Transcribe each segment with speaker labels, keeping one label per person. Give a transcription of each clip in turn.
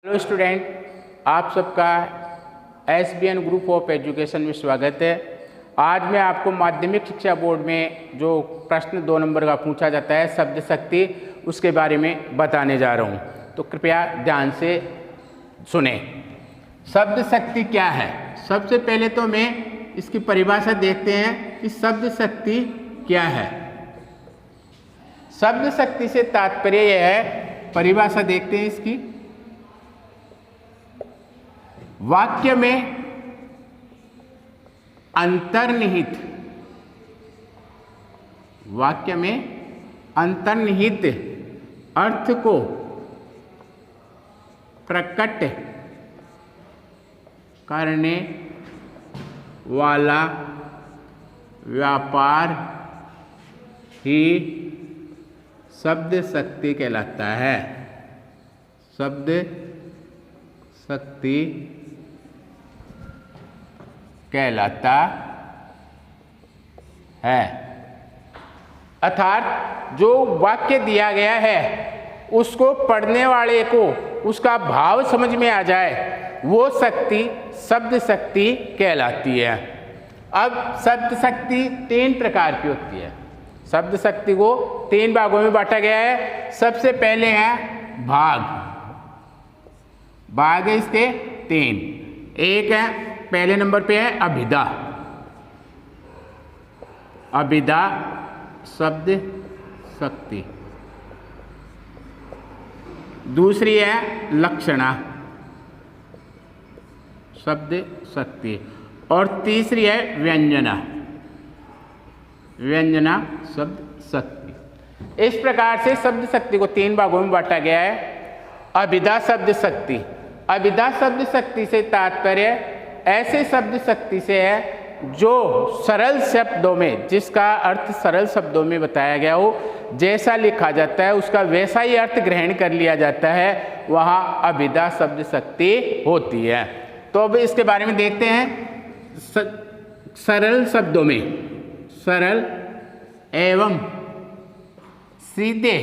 Speaker 1: Hello student, आप सबका SBN group of education में स्वागत है। आज मैं आपको माध्यमिक शिक्षा बोर्ड में जो प्रश्न 2 नंबर का पूछा जाता है शब्द शक्ति, उसके बारे में बताने जा रहा हूँ, तो कृपया ध्यान से सुने। शब्द शक्ति क्या है? सबसे पहले तो मैं इसकी परिभाषा देखते हैं कि शब्द शक्ति क्या है। शब्द शक्ति से तात्पर्य यह है, परिभाषा देखते हैं इसकी। वाक्य में अंतर्निहित अर्थ को प्रकट करने वाला व्यापार ही शब्द शक्ति कहलाता है। शब्द शक्ति कहलाता है। अर्थात जो वाक्य दिया गया है उसको पढ़ने वाले को उसका भाव समझ में आ जाए, वो शक्ति शब्द शक्ति कहलाती है। अब शब्द शक्ति 3 प्रकार की होती है। शब्द शक्ति को 3 भागों में बांटा गया है। सबसे पहले है भाग है इसके 3। एक है, पहले नंबर पे है अभिधा शब्द शक्ति। दूसरी है लक्षणा शब्द शक्ति, और तीसरी है व्यंजना शब्द शक्ति। इस प्रकार से शब्द शक्ति को 3 भागों में बांटा गया है। अभिधा शब्द शक्ति, अभिधा शब्द शक्ति से तात्पर्य ऐसे शब्द शक्ति से है जो सरल शब्दों में, जिसका अर्थ सरल शब्दों में बताया गया हो, जैसा लिखा जाता है उसका वैसा ही अर्थ ग्रहण कर लिया जाता है, वहाँ अभिधा शब्द शक्ति होती है। तो अब इसके बारे में देखते हैं। सरल शब्दों में, सरल एवं सीधे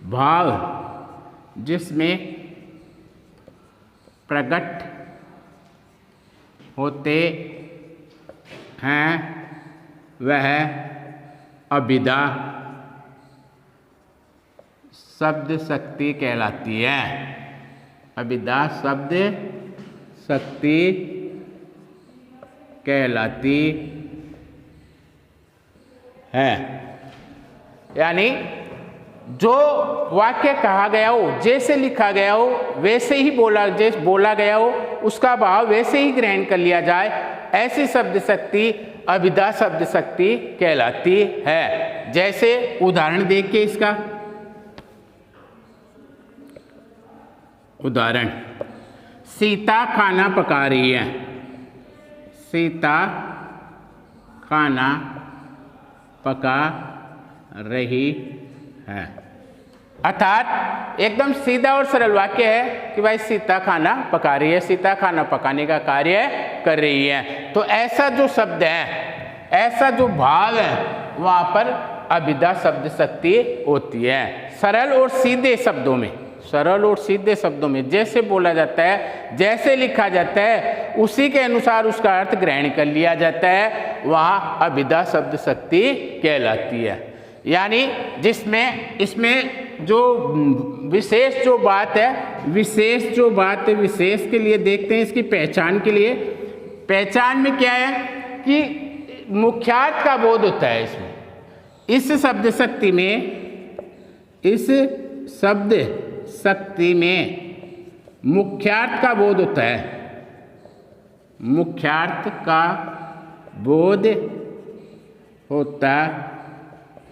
Speaker 1: भाव जिसमें प्रकट होते हैं वह अभिधा शब्द शक्ति कहलाती है। अभिधा शब्द शक्ति कहलाती है। यानी जो वाक्य कहा गया हो, जैसे लिखा गया हो, वैसे ही बोला गया हो, उसका भाव वैसे ही ग्रहण कर लिया जाए, ऐसी शब्द शक्ति अभिधा शब्द शक्ति कहलाती है। जैसे उदाहरण देख के इसका उदाहरण, सीता खाना पका रही है। सीता खाना पका रही है। अर्थात एकदम सीधा और सरल वाक्य है कि भाई सीता खाना पका रही है, सीता खाना पकाने का कार्य कर रही है। तो ऐसा जो शब्द है, ऐसा जो भाव है, वहाँ पर अभिधा शब्द शक्ति होती है। सरल और सीधे शब्दों में, सरल और सीधे शब्दों में जैसे बोला जाता है, जैसे लिखा जाता है, उसी के अनुसार उसका अर्थ ग्रहण कर लिया जाता है, वहाँ अभिधा शब्द शक्ति कहलाती है। यानी जिसमें इसमें जो विशेष जो बात है, विशेष के लिए देखते हैं इसकी पहचान के लिए। पहचान में क्या है कि मुख्यार्थ का बोध होता है इसमें। इस शब्द शक्ति में मुख्यार्थ का बोध होता है। मुख्यार्थ का बोध होता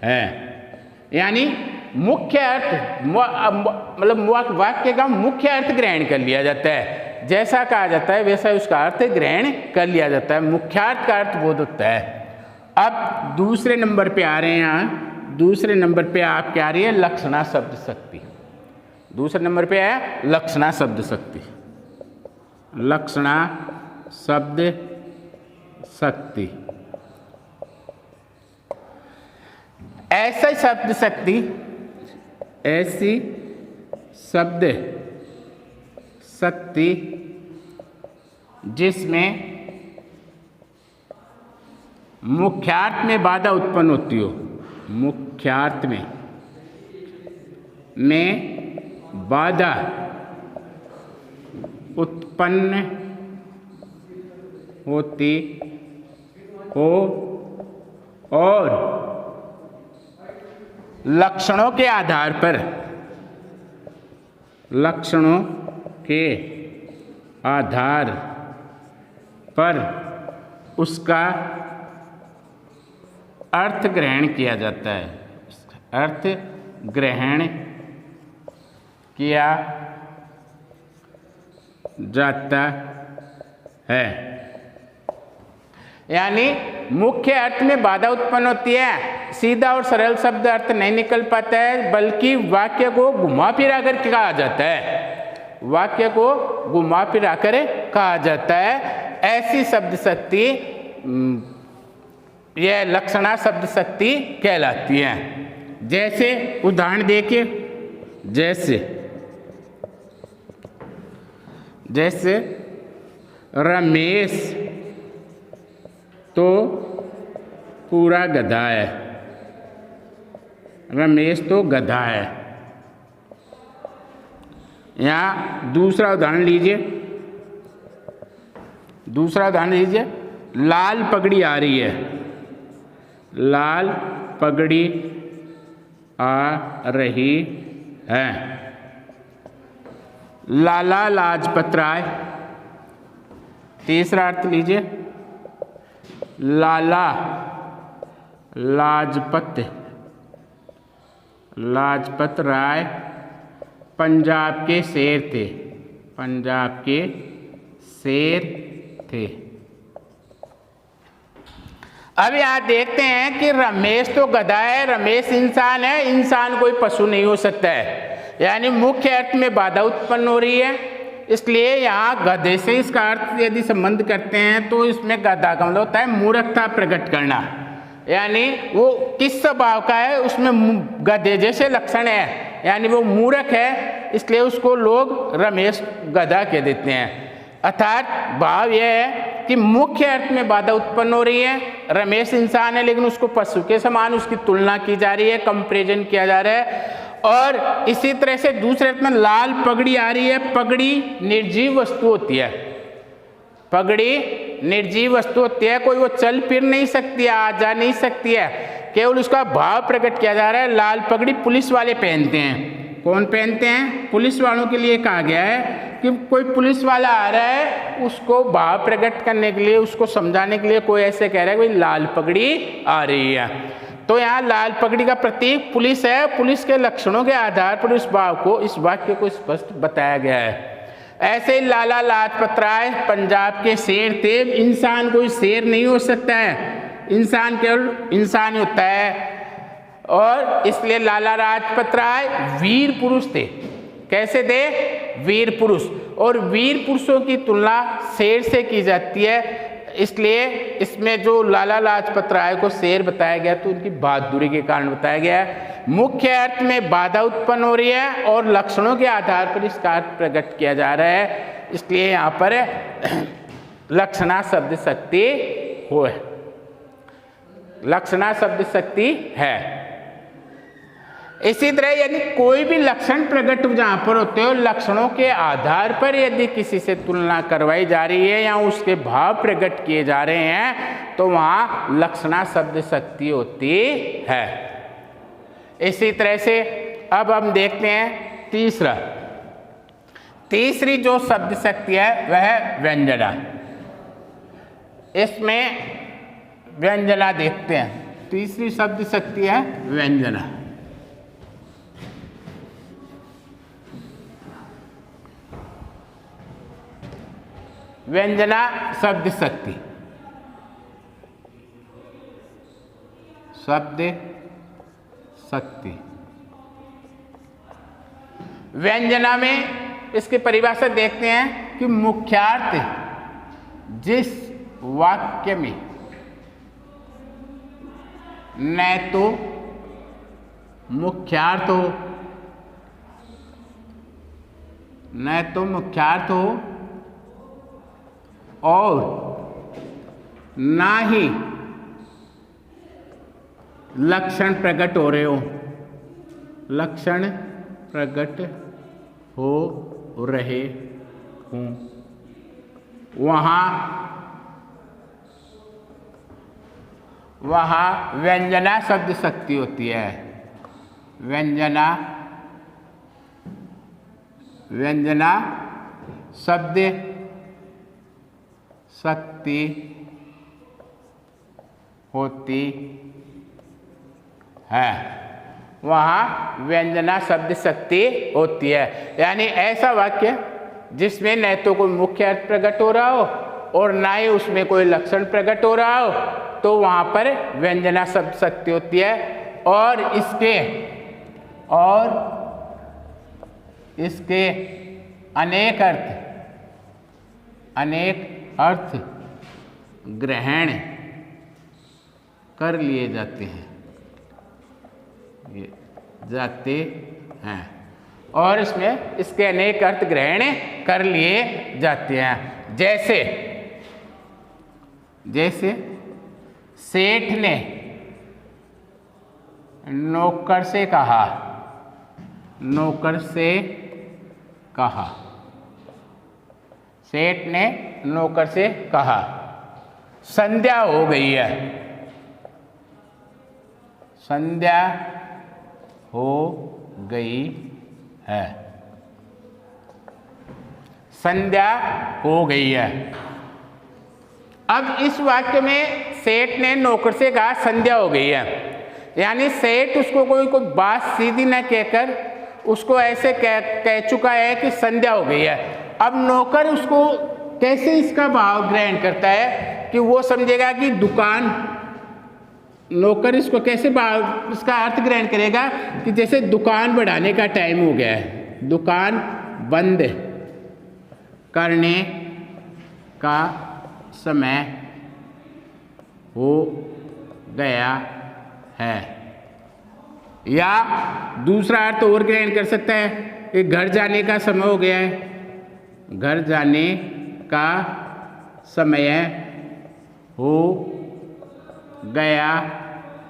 Speaker 1: है। यानी मुख्य अर्थ, मतलब वाक्य का मुख्य अर्थ ग्रहण कर लिया जाता है। जैसा कहा जाता है वैसा उसका अर्थ ग्रहण कर लिया जाता है। मुख्यार्थ का अर्थ बोध होता है। अब दूसरे नंबर पे आ रहे हैं। यहाँ दूसरे नंबर पे आपके आ रही है लक्षणा शब्द शक्ति। दूसरे नंबर पे है लक्षणा शब्द शक्ति। लक्षणा शब्द शक्ति ऐसा शब्द शक्ति, ऐसी शब्द शक्ति जिसमें मुख्यार्थ में बाधा उत्पन्न होती हो, मुख्यार्थ में बाधा उत्पन्न होती हो और लक्षणों के आधार पर उसका अर्थ ग्रहण किया जाता है, अर्थ ग्रहण किया जाता है। यानी मुख्य अर्थ में बाधा उत्पन्न होती है, सीधा और सरल शब्द अर्थ नहीं निकल पाता है, बल्कि वाक्य को घुमा फिरा कर कहा जाता है, वाक्य को घुमा फिरा कर कहा जाता है। ऐसी शब्द शक्ति यह लक्षणा शब्द शक्ति कहलाती है। जैसे उदाहरण देखिए, जैसे रमेश तो पूरा गधा है, रमेश तो गधा है। यहाँ दूसरा उदाहरण लीजिए, लाल पगड़ी आ रही है, लाल पगड़ी आ रही है। लाला लाजपत राय, तीसरा अर्थ लीजिए, लाला लाजपत राय पंजाब के शेर थे, पंजाब के शेर थे। अब यहाँ देखते हैं कि रमेश तो गधा है, रमेश इंसान है, इंसान कोई पशु नहीं हो सकता है। यानी मुख्य अर्थ में बाधा उत्पन्न हो रही है, इसलिए यहाँ गधे से इसका अर्थ यदि संबंध करते हैं तो इसमें गधा का मतलब होता है मूर्खता प्रकट करना। यानी वो किस स्वभाव का है, उसमें गधे जैसे लक्षण है, यानी वो मूर्ख है, इसलिए उसको लोग रमेश गधा कह देते हैं। अर्थात भाव यह है कि मुख्य अर्थ में बाधा उत्पन्न हो रही है, रमेश इंसान है लेकिन उसको पशु के समान उसकी तुलना की जा रही है, कंपैरिजन किया जा रहा है। और इसी तरह से दूसरे अर्थ में लाल पगड़ी आ रही है, पगड़ी निर्जीव वस्तु होती है, पगड़ी निर्जीव वस्तु होती है, कोई वो चल फिर नहीं सकती है, आ जा नहीं सकती है, केवल उसका भाव प्रकट किया जा रहा है। लाल पगड़ी पुलिस वाले पहनते हैं, कौन पहनते हैं? पुलिस वालों के लिए कहा गया है कि कोई पुलिस वाला आ रहा है, उसको भाव प्रकट करने के लिए, उसको समझाने के लिए कोई ऐसे कह रहा है कि लाल पगड़ी आ रही है। तो यहाँ लाल पगड़ी का प्रतीक पुलिस है, पुलिस के लक्षणों के आधार पर इस भाव को, इस वाक्य को स्पष्ट बताया गया है। ऐसे ही लाला लाजपत राय पंजाब के शेर थे, इंसान कोई शेर नहीं हो सकता है, इंसान केवल इंसान होता है। और इसलिए लाला लाजपत राय वीर पुरुष थे। कैसे थे? वीर पुरुष। और वीर पुरुषों की तुलना शेर से की जाती है, इसलिए इसमें जो लाला लाजपत राय को शेर बताया गया तो उनकी बहादुरी के कारण बताया गया है। मुख्य अर्थ में बाधा उत्पन्न हो रही है और लक्षणों के आधार पर इसका अर्थ प्रकट किया जा रहा है, इसलिए यहाँ पर लक्षणा शब्द शक्ति हो है, लक्षणा शब्द शक्ति है। इसी तरह यदि कोई भी लक्षण प्रकट जहाँ पर होते हो, लक्षणों के आधार पर यदि किसी से तुलना करवाई जा रही है या उसके भाव प्रकट किए जा रहे हैं तो वहाँ लक्षणा शब्द शक्ति होती है। इसी तरह से अब हम देखते हैं तीसरी जो शब्द शक्ति है वह है व्यंजना। इसमें व्यंजना देखते हैं, तीसरी शब्द शक्ति है व्यंजना। व्यंजना शब्द शक्ति, शब्द शक्ति। व्यंजना में इसकी परिभाषा देखते हैं कि मुख्यार्थ जिस वाक्य में न तो मुख्यार्थ हो न तो मुख्यार्थ हो और ना ही लक्षण प्रकट हो रहे हो, लक्षण प्रकट हो रहे हों, वहाँ व्यंजना शब्द शक्ति होती है। व्यंजना शब्द शक्ति होती है, वहाँ व्यंजना शब्द शक्ति होती है। यानी ऐसा वाक्य जिसमें न तो कोई मुख्य अर्थ प्रकट हो रहा हो और ना ही उसमें कोई लक्षण प्रकट हो रहा हो, तो वहाँ पर व्यंजना शब्द शक्ति होती है। और इसके अनेक अर्थ ग्रहण कर लिए जाते हैं और इसके अनेक अर्थ ग्रहण कर लिए जाते हैं। जैसे सेठ ने नौकर से कहा, सेठ ने नौकर से कहा, संध्या हो गई है, संध्या हो गई है, संध्या हो गई है। अब इस वाक्य में सेठ ने नौकर से कहा संध्या हो गई है, यानी सेठ उसको कोई बात सीधी न कहकर उसको ऐसे कह चुका है कि संध्या हो गई है। अब नौकर उसको कैसे इसका भाव ग्रहण करता है कि वो समझेगा कि दुकान, नौकर इसको कैसे इसका अर्थ ग्रहण करेगा कि जैसे दुकान बढ़ाने का टाइम हो गया है, दुकान बंद करने का समय हो गया है। या दूसरा अर्थ और ग्रहण कर सकता है कि घर जाने का समय हो गया है, घर जाने का समय हो गया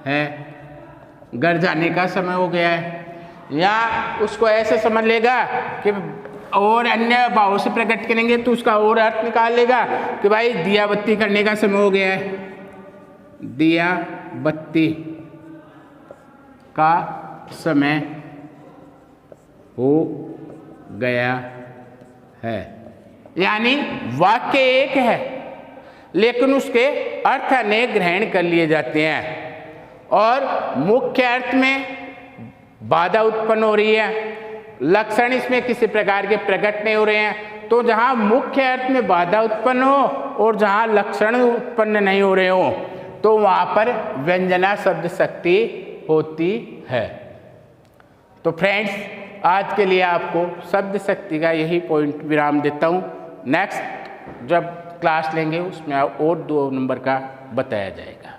Speaker 1: है, घर जाने का समय हो गया है। या उसको ऐसे समझ लेगा कि और अन्य भावों से प्रकट करेंगे तो उसका और अर्थ निकाल लेगा कि भाई दिया बत्ती करने का समय हो गया है, दिया बत्ती का समय हो गया है। यानी वाक्य एक है लेकिन उसके अर्थ अनेक ग्रहण कर लिए जाते हैं और मुख्य अर्थ में बाधा उत्पन्न हो रही है, लक्षण इसमें किसी प्रकार के प्रकट नहीं हो रहे हैं। तो जहाँ मुख्य अर्थ में बाधा उत्पन्न हो और जहाँ लक्षण उत्पन्न नहीं हो रहे हो तो वहाँ पर व्यंजना शब्द शक्ति होती है। तो फ्रेंड्स, आज के लिए आपको शब्द शक्ति का यही पॉइंट विराम देता हूँ। नेक्स्ट जब क्लास लेंगे उसमें और 2 नंबर का बताया जाएगा।